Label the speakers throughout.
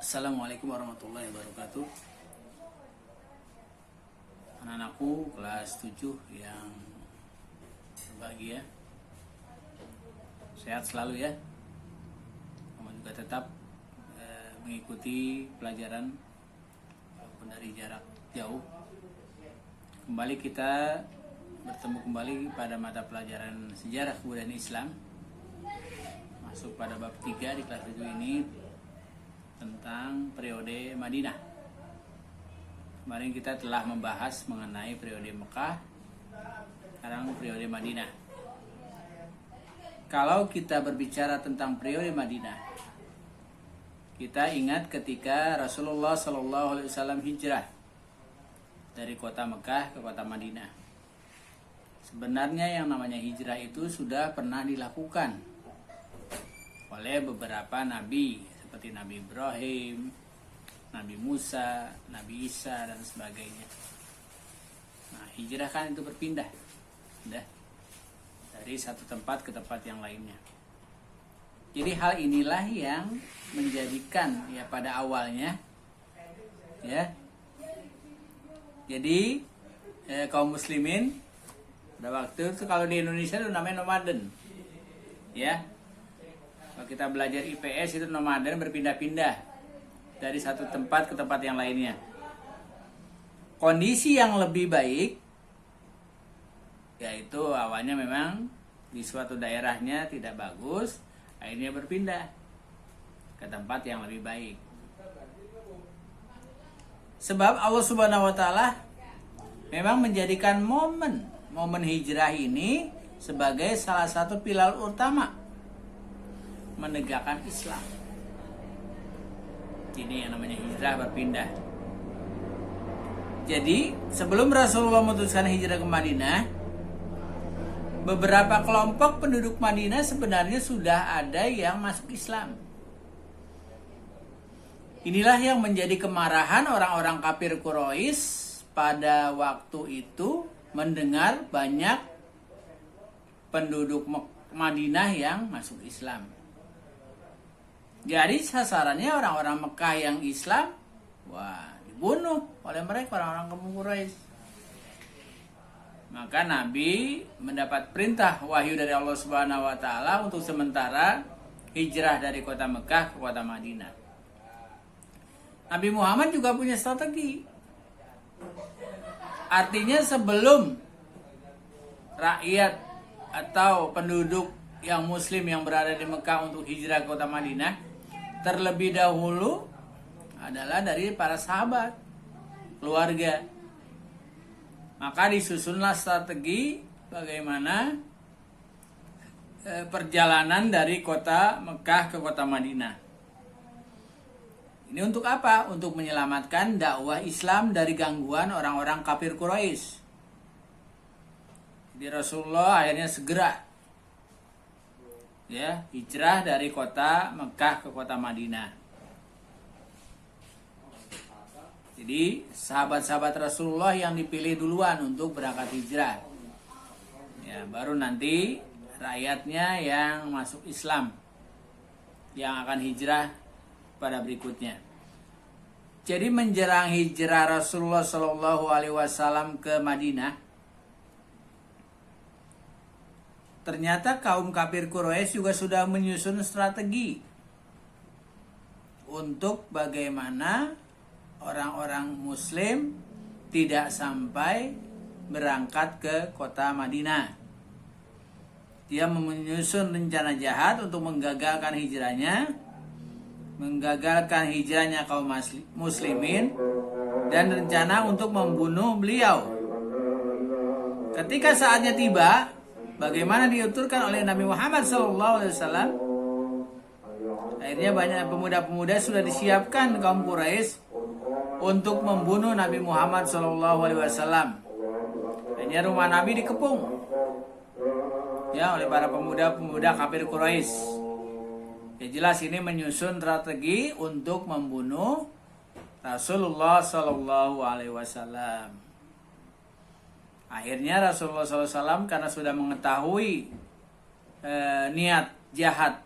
Speaker 1: Assalamualaikum warahmatullahi wabarakatuh. Anak-anakku kelas 7 yang berbahagia, sehat selalu ya. Kamu juga tetap mengikuti pelajaran walaupun dari jarak jauh. Kembali kita bertemu kembali pada mata pelajaran sejarah kebudayaan Islam. Masuk pada bab 3 di kelas 7 ini tentang periode Madinah. Kemarin kita telah membahas mengenai periode Mekah, sekarang periode Madinah. Kalau kita berbicara tentang periode Madinah, kita ingat ketika Rasulullah SAW hijrah dari kota Mekah ke kota Madinah. Sebenarnya yang namanya hijrah itu sudah pernah dilakukan oleh beberapa nabi, seperti Nabi Ibrahim, Nabi Musa, Nabi Isa, dan sebagainya. Nah, hijrah kan itu berpindah dari satu tempat ke tempat yang lainnya. Jadi hal inilah yang menjadikan ya pada awalnya ya. Jadi kaum muslimin pada waktu itu, kalau di Indonesia itu namanya nomaden. Ya. Kalau kita belajar IPS itu nomaden, berpindah-pindah dari satu tempat ke tempat yang lainnya. Kondisi yang lebih baik yaitu awalnya memang di suatu daerahnya tidak bagus, akhirnya berpindah ke tempat yang lebih baik. Sebab Allah Subhanahu wa taala memang menjadikan momen hijrah ini sebagai salah satu pilar utama menegakkan Islam. Ini yang namanya hijrah berpindah. Jadi sebelum Rasulullah memutuskan hijrah ke Madinah, beberapa kelompok penduduk Madinah sebenarnya sudah ada yang masuk Islam. Inilah yang menjadi kemarahan orang-orang kafir Quraisy pada waktu itu mendengar banyak penduduk Madinah yang masuk Islam. Jadi sasarannya orang-orang Mekah yang Islam, dibunuh oleh mereka, orang-orang kaum Quraisy. Maka Nabi mendapat perintah wahyu dari Allah Subhanahu wa taala untuk sementara hijrah dari kota Mekah ke kota Madinah. Nabi Muhammad juga punya strategi. Artinya sebelum rakyat atau penduduk yang muslim yang berada di Mekah untuk hijrah ke kota Madinah, terlebih dahulu adalah dari para sahabat, keluarga. Maka disusunlah strategi bagaimana perjalanan dari kota Mekah ke kota Madinah. Ini untuk apa? Untuk menyelamatkan dakwah Islam dari gangguan orang-orang kafir Quraisy. Jadi Rasulullah akhirnya segera hijrah dari kota Mekah ke kota Madinah. Jadi sahabat-sahabat Rasulullah yang dipilih duluan untuk berangkat hijrah. Ya, baru nanti rakyatnya yang masuk Islam yang akan hijrah pada berikutnya. Jadi menjelang hijrah Rasulullah SAW ke Madinah, ternyata kaum kafir Quraisy juga sudah menyusun strategi untuk bagaimana orang-orang muslim tidak sampai berangkat ke kota Madinah. Dia menyusun rencana jahat untuk menggagalkan hijrahnya kaum muslimin, dan rencana untuk membunuh beliau. Ketika saatnya tiba, bagaimana diaturkan oleh Nabi Muhammad SAW, akhirnya banyak pemuda-pemuda sudah disiapkan kaum Quraisy untuk membunuh Nabi Muhammad SAW. Akhirnya rumah Nabi dikepung oleh para pemuda-pemuda kafir Quraisy. Ya, jelas ini menyusun strategi untuk membunuh Rasulullah SAW. Akhirnya Rasulullah SAW karena sudah mengetahui niat jahat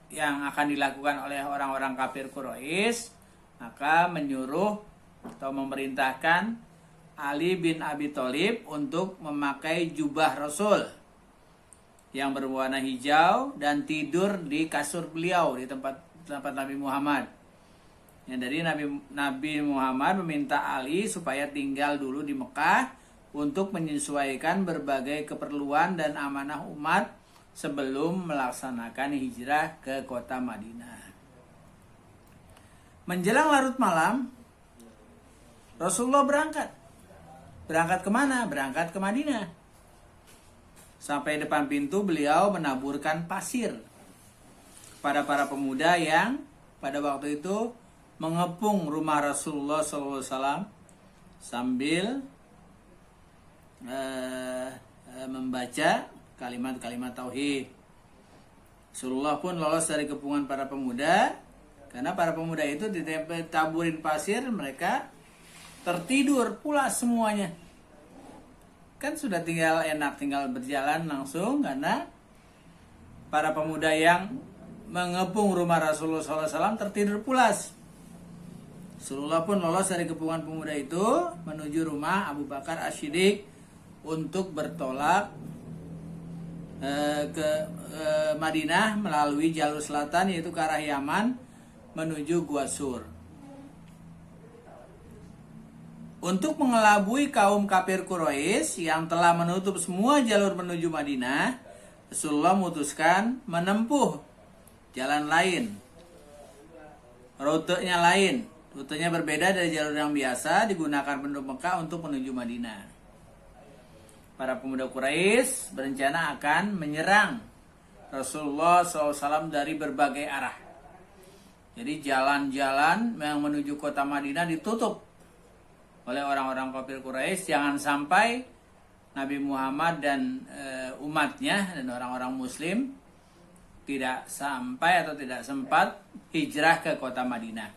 Speaker 1: yang akan dilakukan oleh orang-orang kafir Quraisy, maka menyuruh atau memerintahkan Ali bin Abi Thalib untuk memakai jubah Rasul yang berwarna hijau dan tidur di kasur beliau di tempat Nabi Muhammad. Yang dari Nabi Muhammad meminta Ali supaya tinggal dulu di Mekah untuk menyesuaikan berbagai keperluan dan amanah umat sebelum melaksanakan hijrah ke kota Madinah. Menjelang larut malam, Rasulullah berangkat. Berangkat kemana? Berangkat ke Madinah. Sampai depan pintu beliau menaburkan pasir pada para pemuda yang pada waktu itu mengepung rumah Rasulullah SAW sambil membaca kalimat-kalimat tauhid. Rasulullah pun lolos dari kepungan para pemuda, karena para pemuda itu ditaburin pasir, mereka tertidur pula semuanya. Kan sudah tinggal enak, tinggal berjalan langsung, karena para pemuda yang mengepung rumah Rasulullah SAW tertidur pulas. Rasulullah pun lolos dari kepungan pemuda itu menuju rumah Abu Bakar As-Siddiq untuk bertolak ke Madinah melalui jalur selatan, yaitu ke arah Yaman menuju Gua Sur. Untuk mengelabui kaum kafir Quraisy yang telah menutup semua jalur menuju Madinah, Rasulullah memutuskan menempuh jalan lain. Rutenya berbeda dari jalur yang biasa digunakan penduduk Mekah untuk menuju Madinah. Para pemuda Quraisy berencana akan menyerang Rasulullah SAW dari berbagai arah. Jadi jalan-jalan yang menuju kota Madinah ditutup oleh orang-orang kafir Quraisy. Jangan sampai Nabi Muhammad dan umatnya dan orang-orang Muslim tidak sampai atau tidak sempat hijrah ke kota Madinah.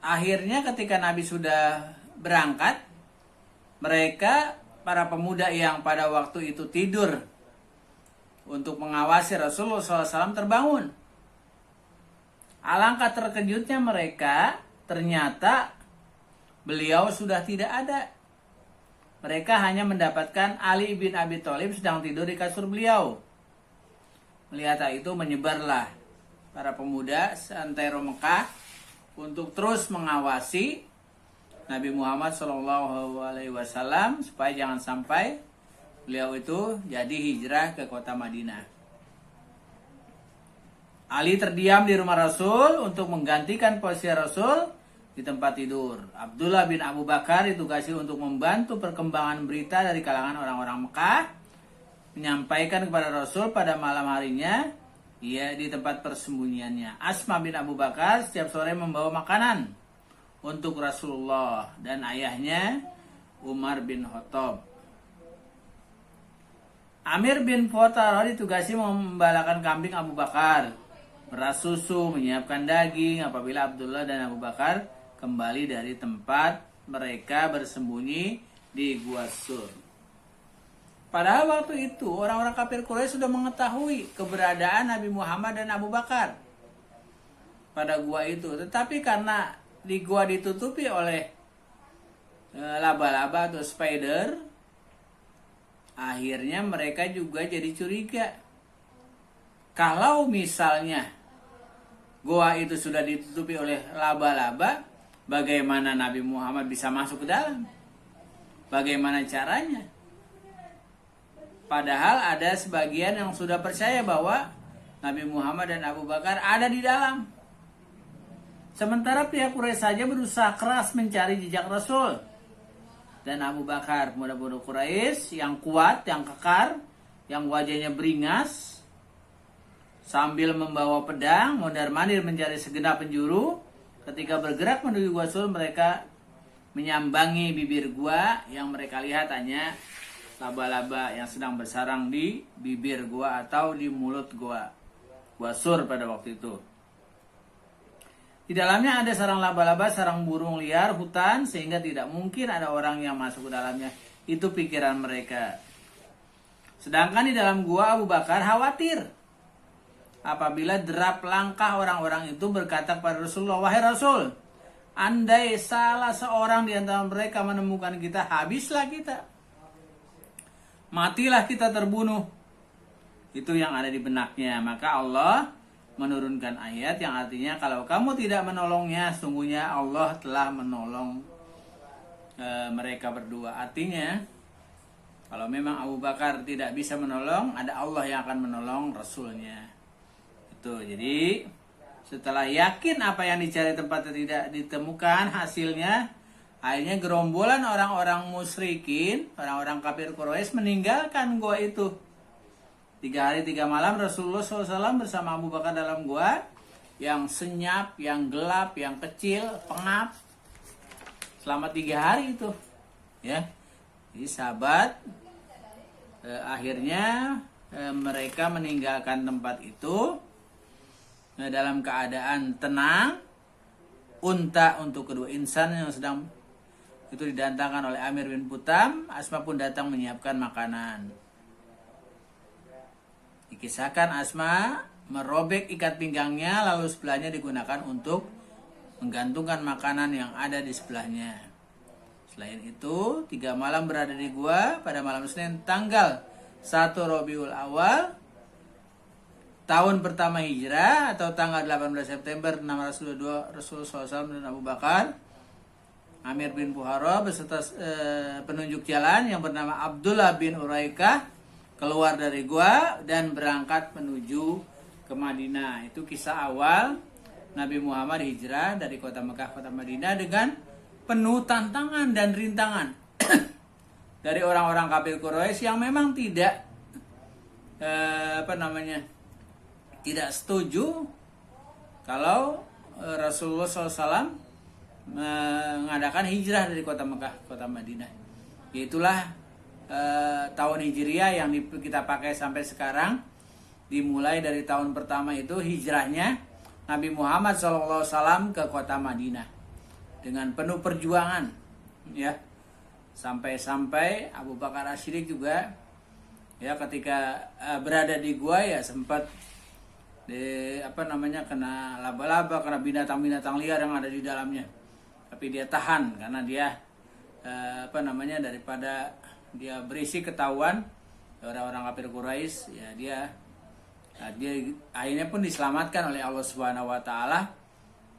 Speaker 1: Akhirnya ketika Nabi sudah berangkat, mereka, para pemuda yang pada waktu itu tidur untuk mengawasi Rasulullah SAW, terbangun. Alangkah terkejutnya mereka, ternyata beliau sudah tidak ada. Mereka hanya mendapatkan Ali bin Abi Thalib sedang tidur di kasur beliau. Melihat hal itu, menyebarlah para pemuda seantero Mekah untuk terus mengawasi Nabi Muhammad SAW supaya jangan sampai beliau itu jadi hijrah ke kota Madinah. Ali terdiam di rumah Rasul untuk menggantikan posisi Rasul di tempat tidur. Abdullah bin Abu Bakar ditugasi untuk membantu perkembangan berita dari kalangan orang-orang Mekah, menyampaikan kepada Rasul pada malam harinya, ia di tempat persembunyiannya. Asma bin Abu Bakar setiap sore membawa makanan untuk Rasulullah dan ayahnya Umar bin Khattab. Amir bin Fuatara ditugasi membalakan kambing Abu Bakar, meras susu, menyiapkan daging apabila Abdullah dan Abu Bakar kembali dari tempat mereka bersembunyi di Gua Sur. Padahal waktu itu orang-orang kafir Quraisy sudah mengetahui keberadaan Nabi Muhammad dan Abu Bakar pada gua itu. Tetapi karena di gua ditutupi oleh laba-laba atau spider, akhirnya mereka juga jadi curiga. Kalau misalnya gua itu sudah ditutupi oleh laba-laba, bagaimana Nabi Muhammad bisa masuk ke dalam? Bagaimana caranya? Padahal ada sebagian yang sudah percaya bahwa Nabi Muhammad dan Abu Bakar ada di dalam. Sementara pihak Quraisy saja berusaha keras mencari jejak Rasul dan Abu Bakar. Pemuda-pemuda Quraisy yang kuat, yang kekar, yang wajahnya beringas, sambil membawa pedang, mondar-mandir mencari segenap penjuru. Ketika bergerak menuju Gua Sur, mereka menyambangi bibir gua yang mereka lihat hanya laba-laba yang sedang bersarang di bibir gua atau di mulut Gua Sur pada waktu itu. Di dalamnya ada sarang laba-laba, sarang burung liar, hutan, sehingga tidak mungkin ada orang yang masuk ke dalamnya. Itu pikiran mereka. Sedangkan di dalam gua Abu Bakar khawatir apabila derap langkah orang-orang itu berkata kepada Rasulullah, "Wahai Rasul, andai salah seorang di antara mereka menemukan kita, habislah kita. Matilah kita terbunuh." Itu yang ada di benaknya. Maka Allah menurunkan ayat yang artinya kalau kamu tidak menolongnya, sungguhnya Allah telah menolong mereka berdua. Artinya kalau memang Abu Bakar tidak bisa menolong, ada Allah yang akan menolong Rasulnya. Itu. Jadi setelah yakin apa yang dicari tempatnya tidak ditemukan hasilnya, akhirnya gerombolan orang-orang musyrikin, orang-orang kafir Quraisy meninggalkan gua itu. 3 hari 3 malam Rasulullah SAW bersama Abu Bakar dalam gua yang senyap, yang gelap, yang kecil, pengap selama 3 hari itu, ya. Jadi sahabat akhirnya mereka meninggalkan tempat itu dalam keadaan tenang. Unta untuk kedua insan yang sedang itu didatangkan oleh Amir bin Putam. Asma pun datang menyiapkan makanan. Dikisahkan Asma merobek ikat pinggangnya lalu sebelahnya digunakan untuk menggantungkan makanan yang ada di sebelahnya. Selain itu, 3 malam berada di gua pada malam Senin tanggal 1 Rabiul Awal tahun pertama Hijrah atau tanggal 18 September 602 Rasulullah SAW dan Abu Bakar, Amir bin Fuhara beserta penunjuk jalan yang bernama Abdullah bin Uraikah keluar dari gua dan berangkat menuju ke Madinah. Itu kisah awal Nabi Muhammad hijrah dari kota Mekah kota Madinah dengan penuh tantangan dan rintangan dari orang-orang kafir Quraisy yang memang tidak tidak setuju kalau Rasulullah SAW mengadakan hijrah dari kota Mekah kota Madinah. Itulah tahun Hijriah yang kita pakai sampai sekarang. Dimulai dari tahun pertama itu hijrahnya Nabi Muhammad SAW ke kota Madinah dengan penuh perjuangan, ya, sampai Abu Bakar As-Siddiq juga, ya, ketika berada di gua ya sempat kena laba-laba, kena binatang-binatang liar yang ada di dalamnya, tapi dia tahan karena dia daripada dia berisi ketahuan orang-orang kafir Quraisy, ya dia akhirnya pun diselamatkan oleh Allah Subhanahu wa taala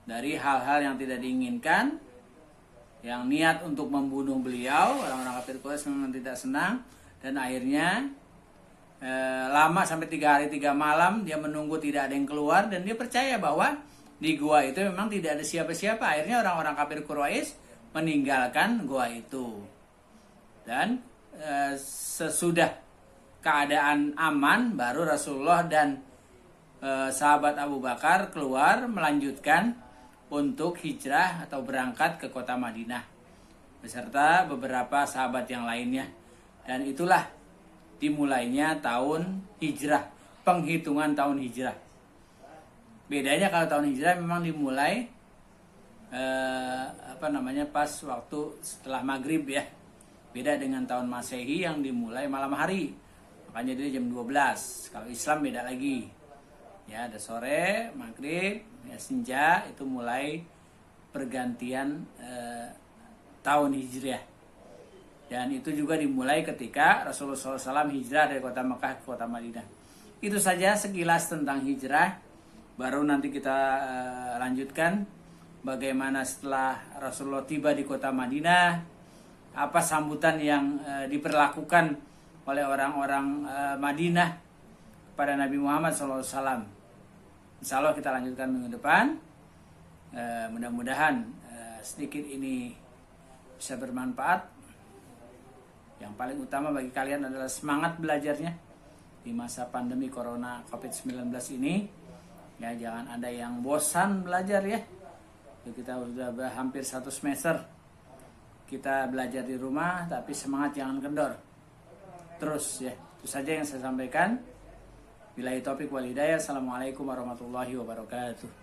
Speaker 1: dari hal-hal yang tidak diinginkan, yang niat untuk membunuh beliau. Orang-orang kafir Quraisy memang tidak senang dan akhirnya lama sampai 3 hari 3 malam dia menunggu tidak ada yang keluar dan dia percaya bahwa di gua itu memang tidak ada siapa-siapa. Akhirnya orang-orang kafir Quraisy meninggalkan gua itu. Dan sesudah keadaan aman baru Rasulullah dan sahabat Abu Bakar keluar melanjutkan untuk hijrah atau berangkat ke kota Madinah beserta beberapa sahabat yang lainnya. Dan itulah dimulainya tahun hijrah, penghitungan tahun hijrah. Bedanya kalau tahun hijrah memang dimulai pas waktu setelah maghrib, ya. Beda dengan tahun Masehi yang dimulai malam hari. Makanya dia jam 12. Kalau Islam beda lagi. Ya, ada sore, maghrib, ya, senja, itu mulai pergantian tahun Hijriah. Dan itu juga dimulai ketika Rasulullah SAW hijrah dari kota Mekah ke kota Madinah. Itu saja sekilas tentang hijrah. Baru nanti kita lanjutkan bagaimana setelah Rasulullah tiba di kota Madinah, apa sambutan yang diperlakukan oleh orang-orang Madinah kepada Nabi Muhammad SAW. Insya Allah kita lanjutkan minggu depan. Mudah-mudahan sedikit ini bisa bermanfaat. Yang paling utama bagi kalian adalah semangat belajarnya di masa pandemi Corona COVID-19 ini. Ya, jangan ada yang bosan belajar, ya. Kita sudah hampir 1 semester kita belajar di rumah, tapi semangat jangan kendor. Terus, ya, itu saja yang saya sampaikan. Billahi taufiq wal hidayah. Assalamualaikum warahmatullahi wabarakatuh.